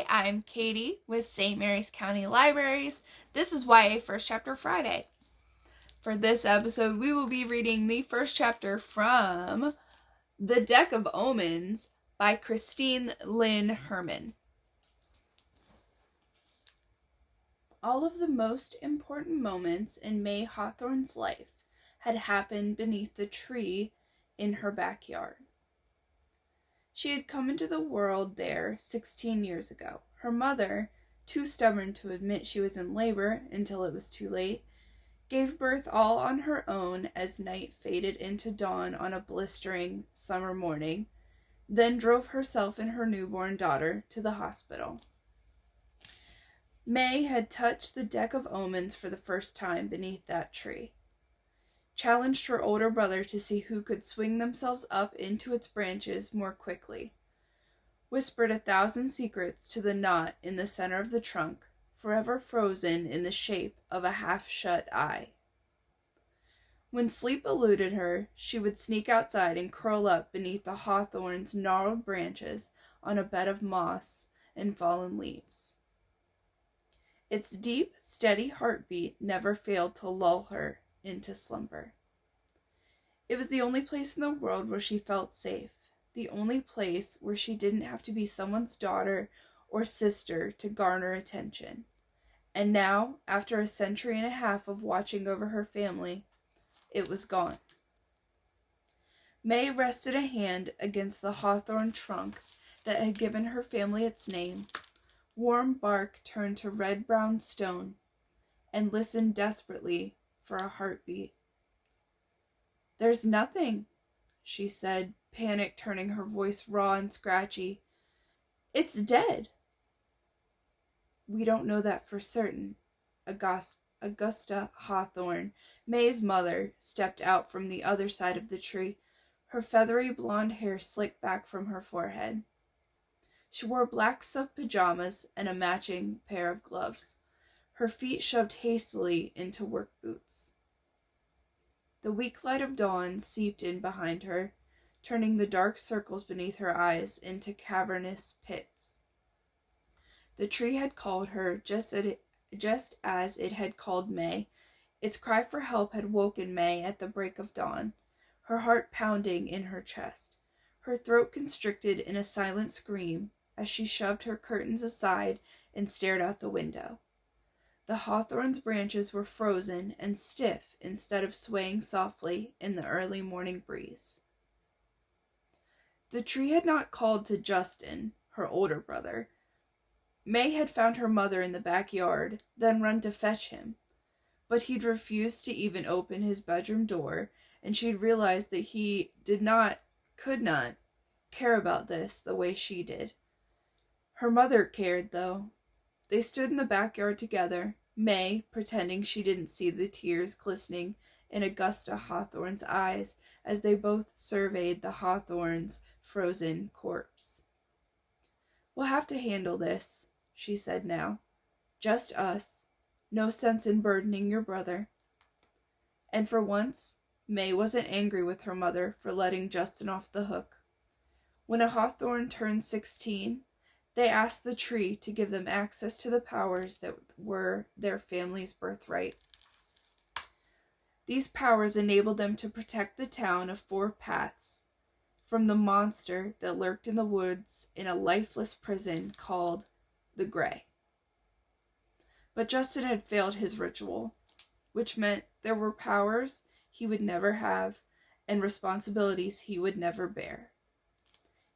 I'm Katie with St. Mary's County Libraries. This is YA First Chapter Friday. For this episode, we will be reading the first chapter from The Deck of Omens by Lynn Herman. All of the most important moments in May Hawthorne's life had happened beneath the tree in her backyard. She had come into the world there 16 years ago. Her mother, too stubborn to admit she was in labor until it was too late, gave birth all on her own as night faded into dawn on a blistering summer morning, then drove herself and her newborn daughter to the hospital. May had touched the deck of omens for the first time beneath that tree, challenged her older brother to see who could swing themselves up into its branches more quickly, whispered 1,000 secrets to the knot in the center of the trunk, forever frozen in the shape of a half-shut eye. When sleep eluded her, she would sneak outside and curl up beneath the hawthorn's gnarled branches on a bed of moss and fallen leaves. Its deep, steady heartbeat never failed to lull her into slumber. It was the only place in the world where she felt safe, the only place where she didn't have to be someone's daughter or sister to garner attention. And now, after a century and a half of watching over her family, it was gone. May rested a hand against the hawthorn trunk that had given her family its name. Warm bark turned to red-brown stone, and listened desperately for a heartbeat. "There's nothing," she said, panic turning her voice raw and scratchy. "It's dead." "We don't know that for certain." Augusta Hawthorne, May's mother, stepped out from the other side of the tree, her feathery blonde hair slicked back from her forehead. She wore black silk pajamas and a matching pair of gloves, her feet shoved hastily into work boots. The weak light of dawn seeped in behind her, turning the dark circles beneath her eyes into cavernous pits. The tree had called her just as it had called May. Its cry for help had woken May at the break of dawn, her heart pounding in her chest, her throat constricted in a silent scream as she shoved her curtains aside and stared out the window. The hawthorn's branches were frozen and stiff instead of swaying softly in the early morning breeze. The tree had not called to Justin, her older brother. May had found her mother in the backyard, then run to fetch him. But he'd refused to even open his bedroom door, and she'd realized that he could not, care about this the way she did. Her mother cared, though. They stood in the backyard together, May pretending she didn't see the tears glistening in Augusta Hawthorne's eyes as they both surveyed the hawthorn's frozen corpse. "We'll have to handle this," she said now. "Just us. No sense in burdening your brother." And for once, May wasn't angry with her mother for letting Justin off the hook. When a hawthorn turned 16, they asked the tree to give them access to the powers that were their family's birthright. These powers enabled them to protect the town of Four Paths from the monster that lurked in the woods in a lifeless prison called the Grey. But Justin had failed his ritual, which meant there were powers he would never have and responsibilities he would never bear.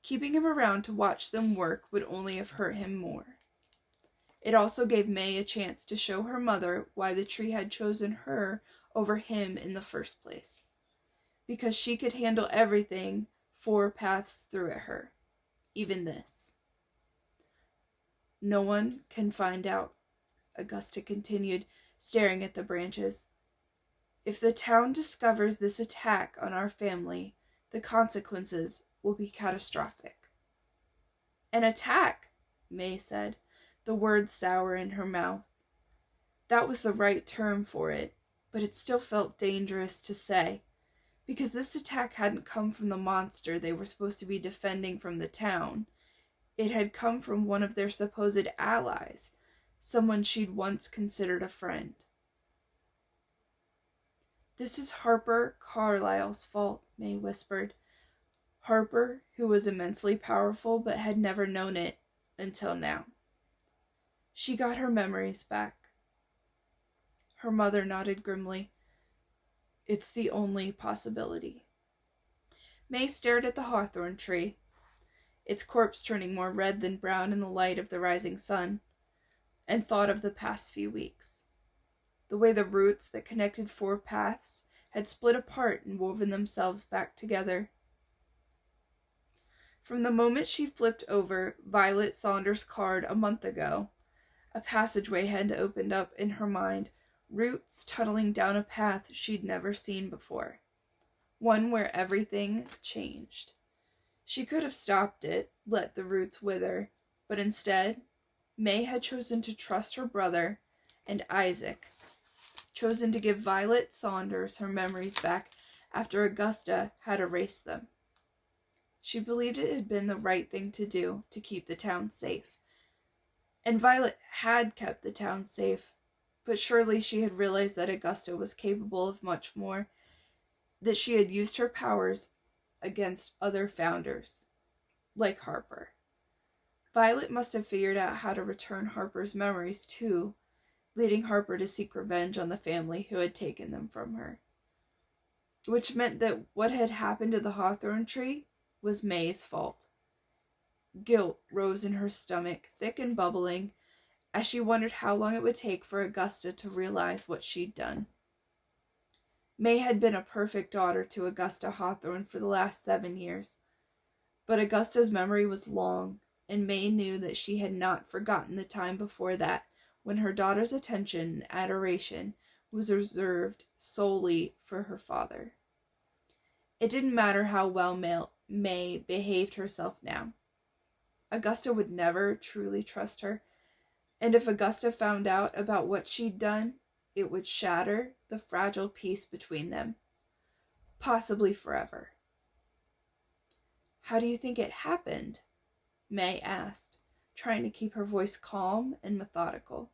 Keeping him around to watch them work would only have hurt him more. It also gave May a chance to show her mother why the tree had chosen her over him in the first place. Because she could handle everything Four Paths threw at her, even this. "No one can find out," Augusta continued, staring at the branches. "If the town discovers this attack on our family, the consequences will be catastrophic." "An attack," May said, the words sour in her mouth. That was the right term for it, but it still felt dangerous to say, because this attack hadn't come from the monster they were supposed to be defending from the town. It had come from one of their supposed allies, someone she'd once considered a friend. "This is Harper Carlyle's fault," May whispered. Harper, who was immensely powerful but had never known it until now. She got her memories back. Her mother nodded grimly. "It's the only possibility." May stared at the hawthorn tree, its corpse turning more red than brown in the light of the rising sun, and thought of the past few weeks. The way the roots that connected 4 paths had split apart and woven themselves back together. From the moment she flipped over Violet Saunders' card a month ago, a passageway had opened up in her mind, roots tunneling down a path she'd never seen before. One where everything changed. She could have stopped it, let the roots wither, but instead, May had chosen to trust her brother and Isaac, chosen to give Violet Saunders her memories back after Augusta had erased them. She believed it had been the right thing to do to keep the town safe. And Violet had kept the town safe, but surely she had realized that Augusta was capable of much more, that she had used her powers against other founders, like Harper. Violet must have figured out how to return Harper's memories too, leading Harper to seek revenge on the family who had taken them from her. Which meant that what had happened to the hawthorn tree was May's fault. Guilt rose in her stomach, thick and bubbling, as she wondered how long it would take for Augusta to realize what she'd done. May had been a perfect daughter to Augusta Hawthorne for the last 7 years, but Augusta's memory was long, and May knew that she had not forgotten the time before that when her daughter's attention and adoration was reserved solely for her father. It didn't matter how well May behaved herself now. Augusta would never truly trust her, and if Augusta found out about what she'd done, it would shatter the fragile peace between them, possibly forever. "How do you think it happened?" May asked, trying to keep her voice calm and methodical.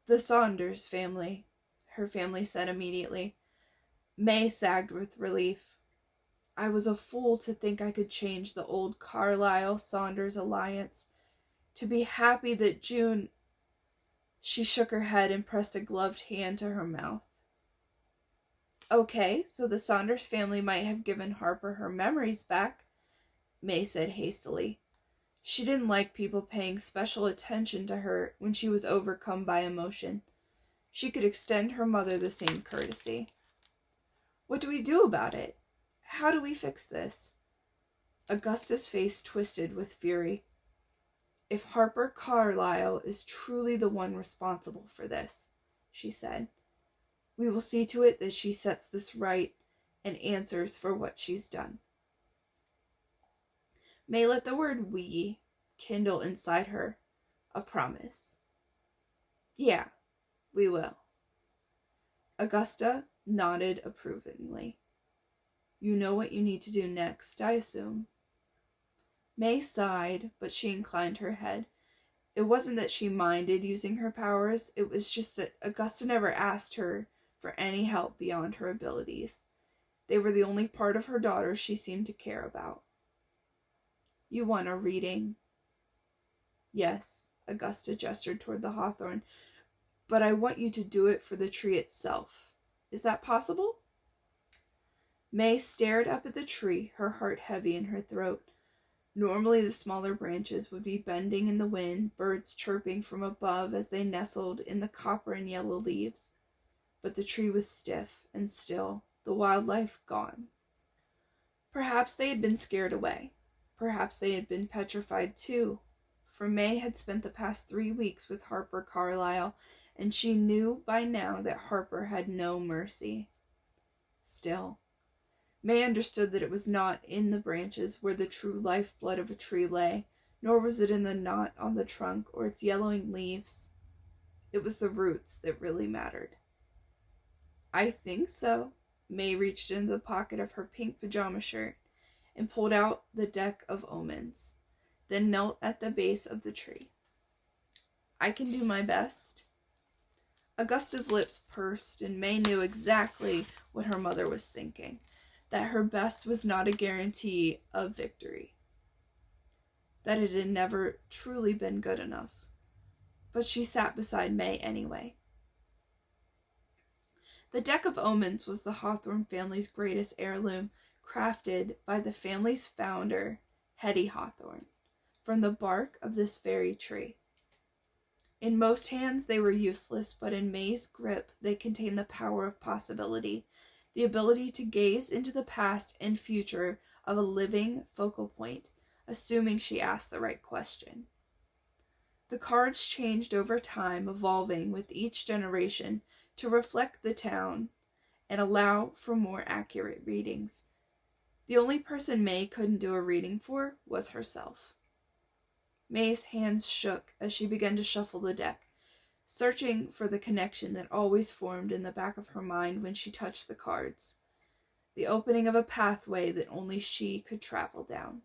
"The Saunders family," her family said immediately. May sagged with relief. "I was a fool to think I could change the old Carlyle-Saunders alliance. To be happy that June—" She shook her head and pressed a gloved hand to her mouth. "Okay, so the Saunders family might have given Harper her memories back," May said hastily. She didn't like people paying special attention to her when she was overcome by emotion. She could extend her mother the same courtesy. "What do we do about it? How do we fix this?" Augusta's face twisted with fury. "If Harper Carlyle is truly the one responsible for this," she said, "we will see to it that she sets this right and answers for what she's done." May let the word "we" kindle inside her, a promise. "Yeah, we will." Augusta nodded approvingly. "You know what you need to do next, I assume." May sighed, but she inclined her head. It wasn't that she minded using her powers, it was just that Augusta never asked her for any help beyond her abilities. They were the only part of her daughter she seemed to care about. "You want a reading?" "Yes," Augusta gestured toward the hawthorn, "but I want you to do it for the tree itself. Is that possible?" May stared up at the tree, her heart heavy in her throat. Normally the smaller branches would be bending in the wind, birds chirping from above as they nestled in the copper and yellow leaves. But the tree was stiff and still, the wildlife gone. Perhaps they had been scared away. Perhaps they had been petrified too, for May had spent the past 3 weeks with Harper Carlyle, and she knew by now that Harper had no mercy. Still, May understood that it was not in the branches where the true lifeblood of a tree lay, nor was it in the knot on the trunk or its yellowing leaves. It was the roots that really mattered. "I think so." May reached into the pocket of her pink pajama shirt and pulled out the deck of Omens. then knelt at the base of the tree. "I can do my best." Augusta's lips pursed, and May knew exactly what her mother was thinking, that her best was not a guarantee of victory, that it had never truly been good enough. But she sat beside May anyway. The deck of Omens was the Hawthorne family's greatest heirloom, crafted by the family's founder, Hetty Hawthorne, from the bark of this very tree. In most hands they were useless, but in May's grip they contained the power of possibility, the ability to gaze into the past and future of a living focal point, assuming she asked the right question. The cards changed over time, evolving with each generation to reflect the town and allow for more accurate readings. The only person May couldn't do a reading for was herself. May's hands shook as she began to shuffle the deck, searching for the connection that always formed in the back of her mind when she touched the cards, the opening of a pathway that only she could travel down.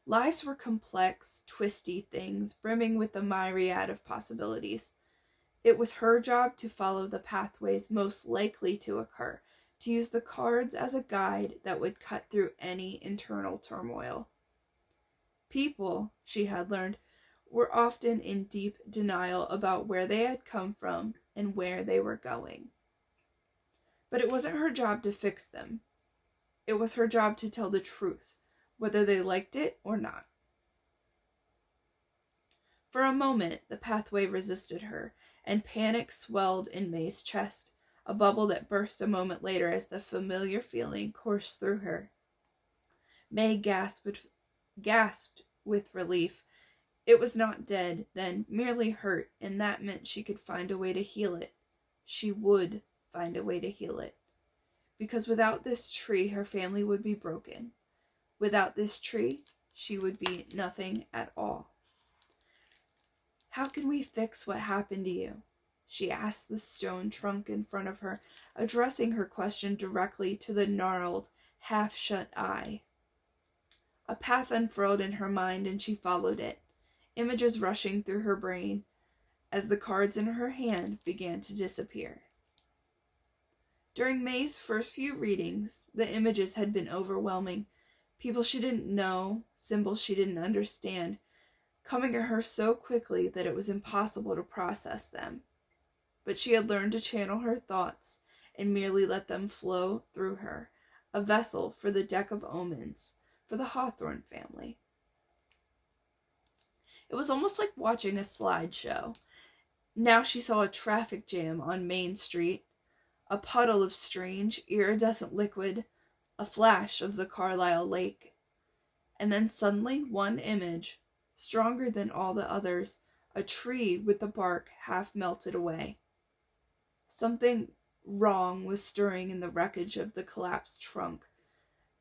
Lives were complex, twisty things, brimming with the myriad of possibilities. It was her job to follow the pathways most likely to occur, to use the cards as a guide that would cut through any internal turmoil. People, she had learned, were often in deep denial about where they had come from and where they were going. But it wasn't her job to fix them. It was her job to tell the truth, whether they liked it or not. For a moment, the pathway resisted her, and panic swelled in May's chest, a bubble that burst a moment later as the familiar feeling coursed through her. May gasped with relief. It was not dead, then, merely hurt, and that meant she could find a way to heal it. She would find a way to heal it. Because without this tree, her family would be broken. Without this tree, she would be nothing at all. "How can we fix what happened to you?" she asked the stone trunk in front of her, addressing her question directly to the gnarled, half-shut eye. A path unfurled in her mind, and she followed it, images rushing through her brain as the cards in her hand began to disappear. During May's first few readings, the images had been overwhelming. People she didn't know, symbols she didn't understand, coming at her so quickly that it was impossible to process them. But she had learned to channel her thoughts and merely let them flow through her, a vessel for the deck of omens, for the Hawthorne family. It was almost like watching a slideshow. Now she saw a traffic jam on Main Street, a puddle of strange, iridescent liquid, a flash of the Carlisle Lake. And then suddenly one image, stronger than all the others, a tree with the bark half melted away. Something wrong was stirring in the wreckage of the collapsed trunk.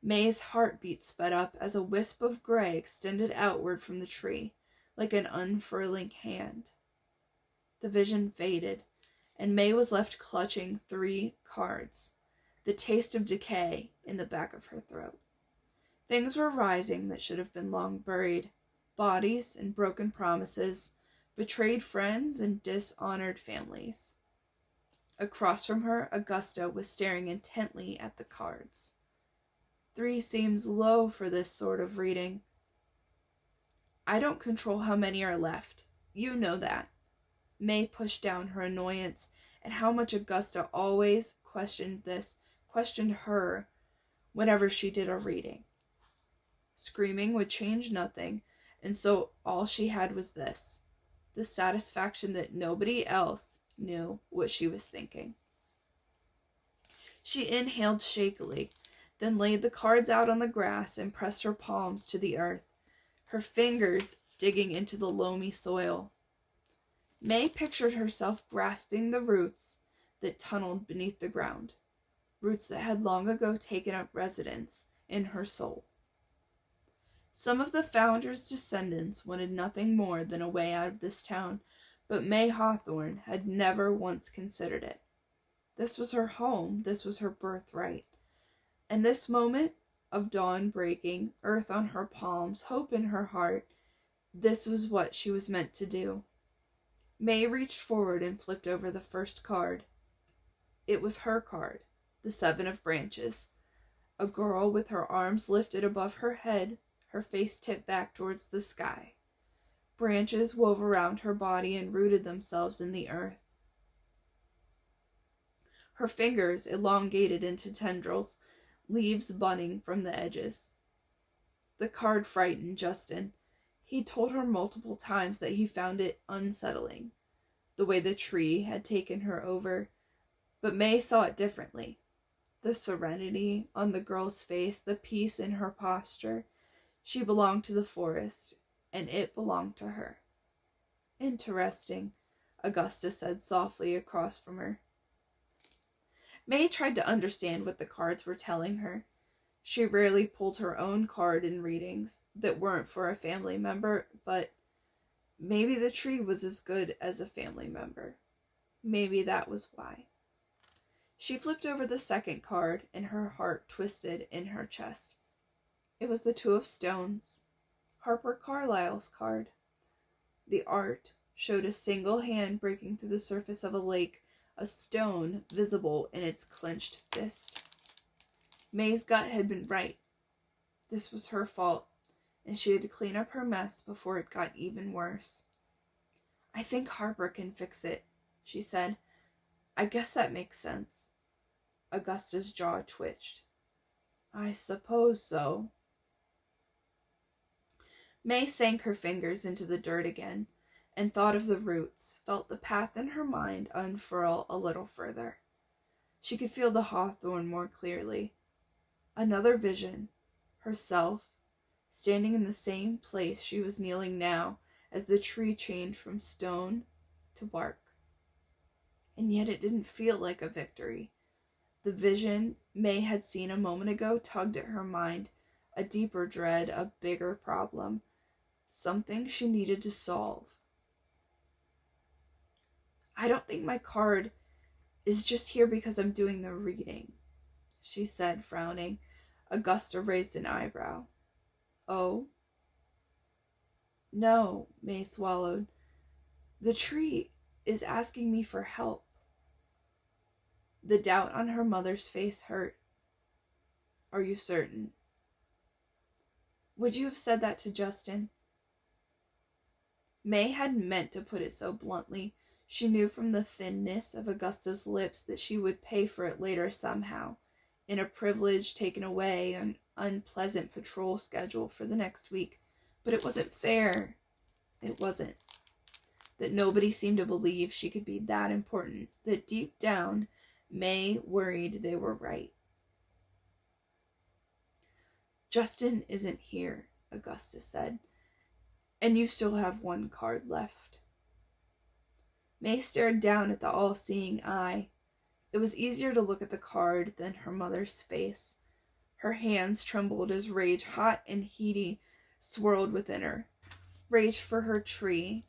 May's heartbeat sped up as a wisp of gray extended outward from the tree, like an unfurling hand. The vision faded, and May was left clutching 3 cards, the taste of decay in the back of her throat. Things were rising that should have been long buried, bodies and broken promises, betrayed friends and dishonored families. Across from her, Augusta was staring intently at the cards. 3 seems low for this sort of reading. "I don't control how many are left. You know that." May pushed down her annoyance at how much Augusta always questioned her whenever she did a reading. Screaming would change nothing, and so all she had was this, the satisfaction that nobody else knew what she was thinking. She inhaled shakily, then laid the cards out on the grass and pressed her palms to the earth, her fingers digging into the loamy soil. May pictured herself grasping the roots that tunneled beneath the ground, roots that had long ago taken up residence in her soul. Some of the founders' descendants wanted nothing more than a way out of this town, but May Hawthorne had never once considered it. This was her home, this was her birthright. And this moment, of dawn breaking, earth on her palms, hope in her heart. This was what she was meant to do. May reached forward and flipped over the first card. It was her card, the Seven of Branches. A girl with her arms lifted above her head, her face tipped back towards the sky. Branches wove around her body and rooted themselves in the earth. Her fingers elongated into tendrils, leaves budding from the edges. The card frightened Justin. He told her multiple times that he found it unsettling, the way the tree had taken her over, but May saw it differently. The serenity on the girl's face, the peace in her posture. She belonged to the forest, and it belonged to her. Interesting, Augusta said softly across from her. May tried to understand what the cards were telling her. She rarely pulled her own card in readings that weren't for a family member, but maybe the tree was as good as a family member. Maybe that was why. She flipped over the second card, and her heart twisted in her chest. It was the Two of Stones, Harper Carlyle's card. The art showed a single hand breaking through the surface of a lake, a stone visible in its clenched fist. May's gut had been right. This was her fault, and she had to clean up her mess before it got even worse. "I think Harper can fix it," she said. "I guess that makes sense." Augusta's jaw twitched. "I suppose so." May sank her fingers into the dirt again and thought of the roots, felt the path in her mind unfurl a little further. She could feel the hawthorn more clearly. Another vision, herself, standing in the same place she was kneeling now as the tree changed from stone to bark. And yet it didn't feel like a victory. The vision May had seen a moment ago tugged at her mind, a deeper dread, a bigger problem, something she needed to solve. "I don't think my card is just here because I'm doing the reading," she said, frowning. Augusta raised an eyebrow. "Oh?" "No," May swallowed. "The tree is asking me for help." The doubt on her mother's face hurt. "Are you certain?" "Would you have said that to Justin?" May hadn't meant to put it so bluntly. She knew from the thinness of Augusta's lips that she would pay for it later somehow, in a privilege taken away, an unpleasant patrol schedule for the next week. But it wasn't fair. It wasn't. That nobody seemed to believe she could be that important, that deep down, May worried they were right. "Justin isn't here," Augusta said, "and you still have one card left." May stared down at the all-seeing eye. It was easier to look at the card than her mother's face. Her hands trembled as rage, hot and heady, swirled within her. Rage for her tree.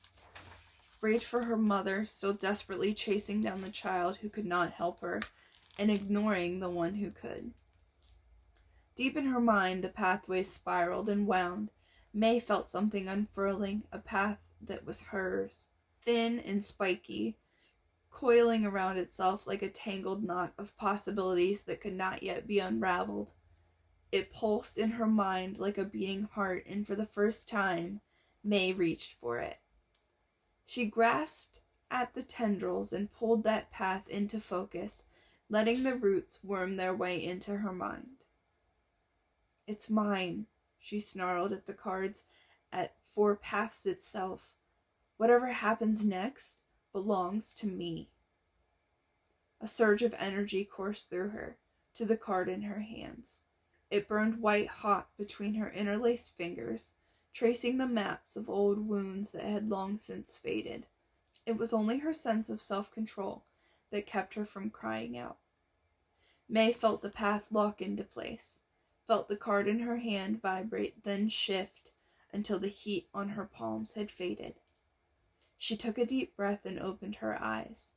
Rage for her mother, still desperately chasing down the child who could not help her, and ignoring the one who could. Deep in her mind, the pathway spiraled and wound. May felt something unfurling, a path that was hers, thin and spiky, coiling around itself like a tangled knot of possibilities that could not yet be unraveled. It pulsed in her mind like a beating heart, and for the first time, May reached for it. She grasped at the tendrils and pulled that path into focus, letting the roots worm their way into her mind. "It's mine," she snarled at the cards, at four paths itself. "Whatever happens next belongs to me." A surge of energy coursed through her, to the card in her hands. It burned white hot between her interlaced fingers, tracing the maps of old wounds that had long since faded. It was only her sense of self-control that kept her from crying out. May felt the path lock into place, felt the card in her hand vibrate, then shift until the heat on her palms had faded. She took a deep breath and opened her eyes.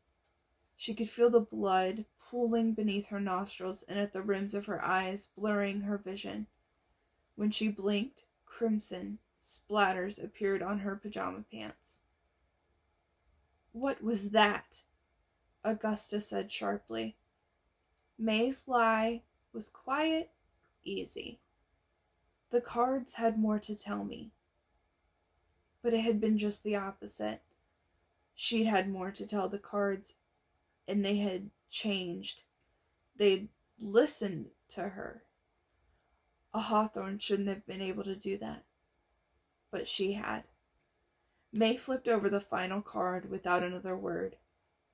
She could feel the blood pooling beneath her nostrils and at the rims of her eyes, blurring her vision. When she blinked, crimson splatters appeared on her pajama pants. "What was that?" Augusta said sharply. May's lie was quiet, easy. The cards had more to tell me. But it had been just the opposite. She'd had more to tell the cards, and they had changed. They'd listened to her. A hawthorn shouldn't have been able to do that. But she had. May flipped over the final card without another word,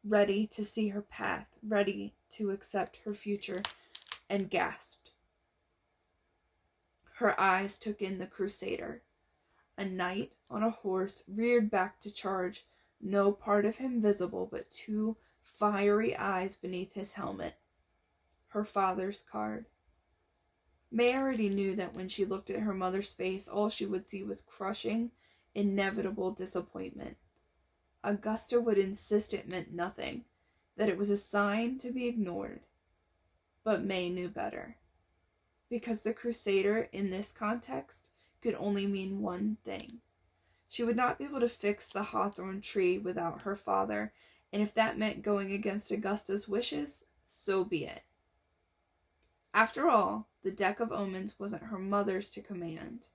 ready to see her path, ready to accept her future, and gasped. Her eyes took in the Crusader. A knight on a horse reared back to charge, no part of him visible but two fiery eyes beneath his helmet. Her father's card. May already knew that when she looked at her mother's face, all she would see was crushing, inevitable disappointment. Augusta would insist it meant nothing, that it was a sign to be ignored. But May knew better. Because the Crusader, in this context, could only mean one thing. She would not be able to fix the hawthorn tree without her father, and if that meant going against Augusta's wishes, so be it. After all, the deck of omens wasn't her mother's to command.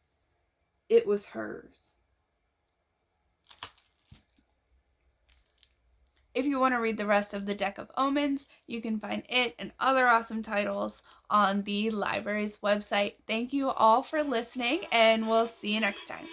It was hers. If you want to read the rest of the Deck of Omens, you can find it and other awesome titles on the library's website. Thank you all for listening, and we'll see you next time.